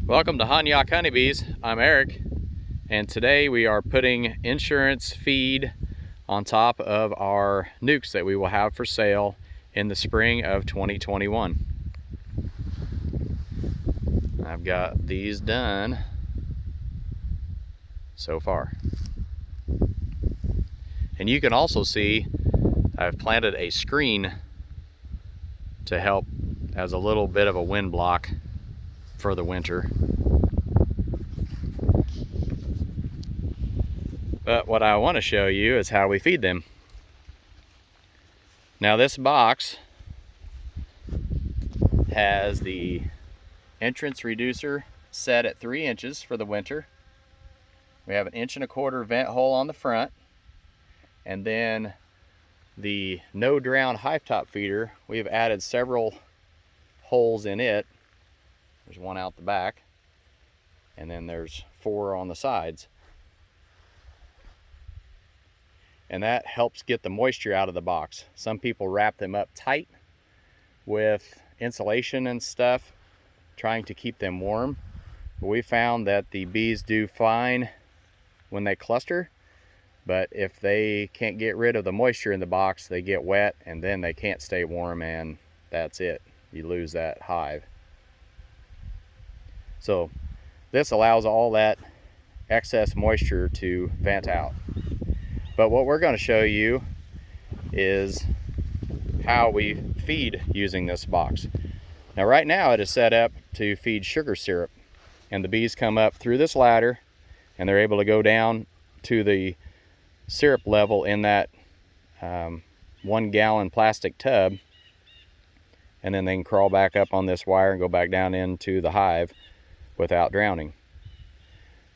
Welcome to Honyok Honeybees. I'm Eric, and today we are putting insurance feed on top of our nucs that we will have for sale in the spring of 2021. I've got these done so far. And you can also see I've planted a screen to help as a little bit of a wind block for the winter. But what I want to show you is how we feed them. Now this box has the entrance reducer set at 3 inches for the winter. We have an 1.25 inch vent hole on the front, and then the no drown hive top feeder, we've added several holes in it. There's one out the back, and then there's 4 on the sides. And that helps get the moisture out of the box. Some people wrap them up tight with insulation and stuff, trying to keep them warm. But we found that the bees do fine when they cluster, but if they can't get rid of the moisture in the box, they get wet and then they can't stay warm, and that's it. You lose that hive. So this allows all that excess moisture to vent out. But what we're going to show you is how we feed using this box. Now right now it is set up to feed sugar syrup, and the bees come up through this ladder and they're able to go down to the syrup level in that 1 gallon plastic tub, and then they can crawl back up on this wire and go back down into the hive without drowning.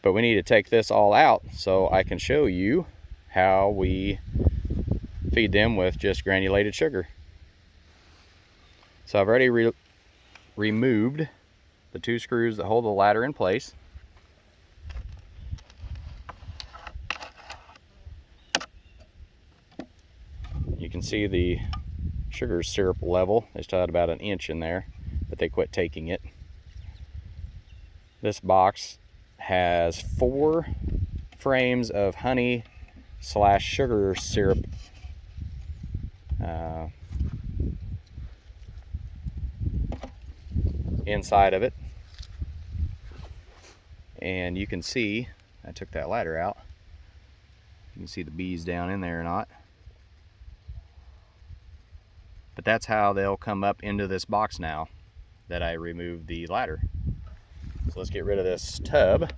But we need to take this all out so I can show you how we feed them with just granulated sugar. So I've already removed the 2 screws that hold the ladder in place. You can see the sugar syrup level. They still had about 1 inch in there, but they quit taking it. This box has 4 frames of honey / sugar syrup inside of it, and you can see I took that ladder out. You can see the bees down in there or not, but that's how they'll come up into this box now that I removed the ladder. So let's get rid of this tub.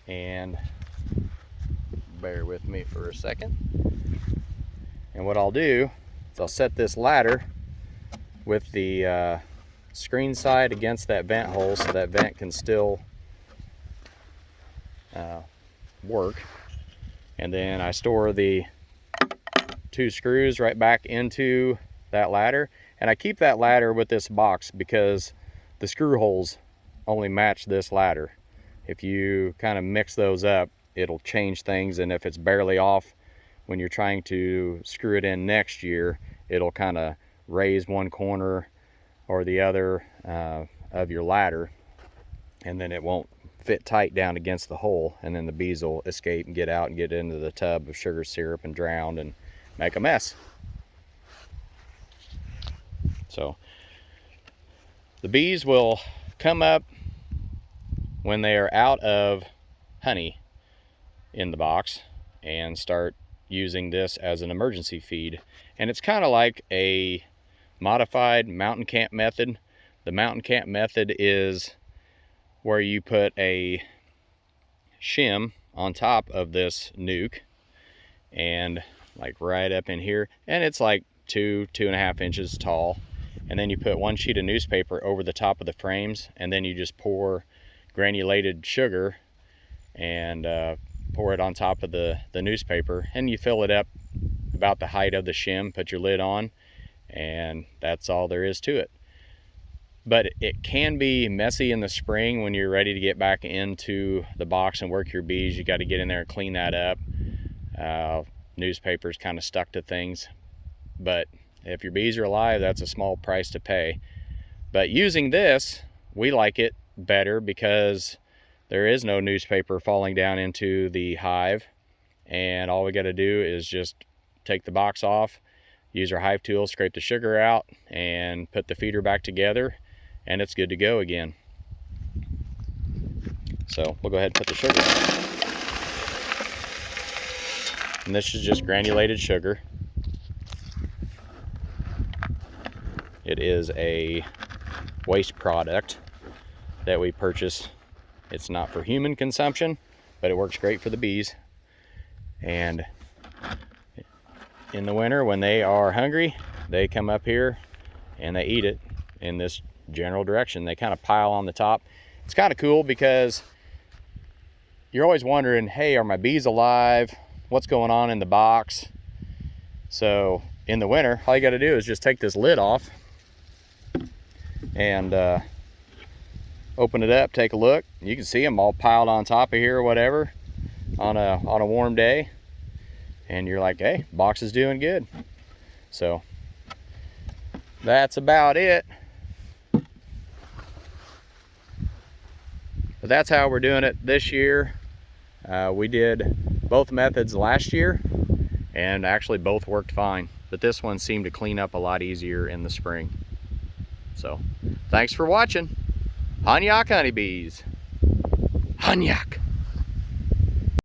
And bear with me for a second. And what I'll do is I'll set this ladder with the screen side against that vent hole so that vent can still work. And then I store the 2 screws right back into that ladder. And I keep that ladder with this box because the screw holes only match this ladder. If you kind of mix those up, it'll change things, and if it's barely off when you're trying to screw it in next year, it'll kind of raise one corner or the other of your ladder, and then it won't fit tight down against the hole, and then the bees will escape and get out and get into the tub of sugar syrup and drown and make a mess. So the bees will come up when they are out of honey in the box and start using this as an emergency feed. And it's kind of like a modified mountain camp method. The mountain camp method is where you put a shim on top of this nuc, and like right up in here, and it's like 2.5 inches tall, and then you put 1 sheet of newspaper over the top of the frames, and then you just pour granulated sugar and pour it on top of the newspaper, and you fill it up about the height of the shim, put your lid on, and that's all there is to it. But it can be messy in the spring when you're ready to get back into the box and work your bees. You got to get in there and clean that up. newspapers kind of stuck to things. But if your bees are alive, that's a small price to pay. But using this, we like it better because there is no newspaper falling down into the hive, and all we got to do is just take the box off, use our hive tool, scrape the sugar out, and put the feeder back together, and it's good to go again. So we'll go ahead and put the sugar in. And this is just granulated sugar. It is a waste product that we purchase. It's not for human consumption, but it works great for the bees. And in the winter, when they are hungry, they come up here and they eat it in this general direction. They kind of pile on the top. It's kind of cool because you're always wondering, hey, are my bees alive? What's going on in the box? So in the winter, all you got to do is just take this lid off and open it up, take a look. You can see them all piled on top of here or whatever on a warm day, and you're like, hey, box is doing good. So that's about it. But that's how we're doing it this year. We did both methods last year, and actually both worked fine, but this one seemed to clean up a lot easier in the spring. So thanks for watching. Honyok honeybees. Honyok.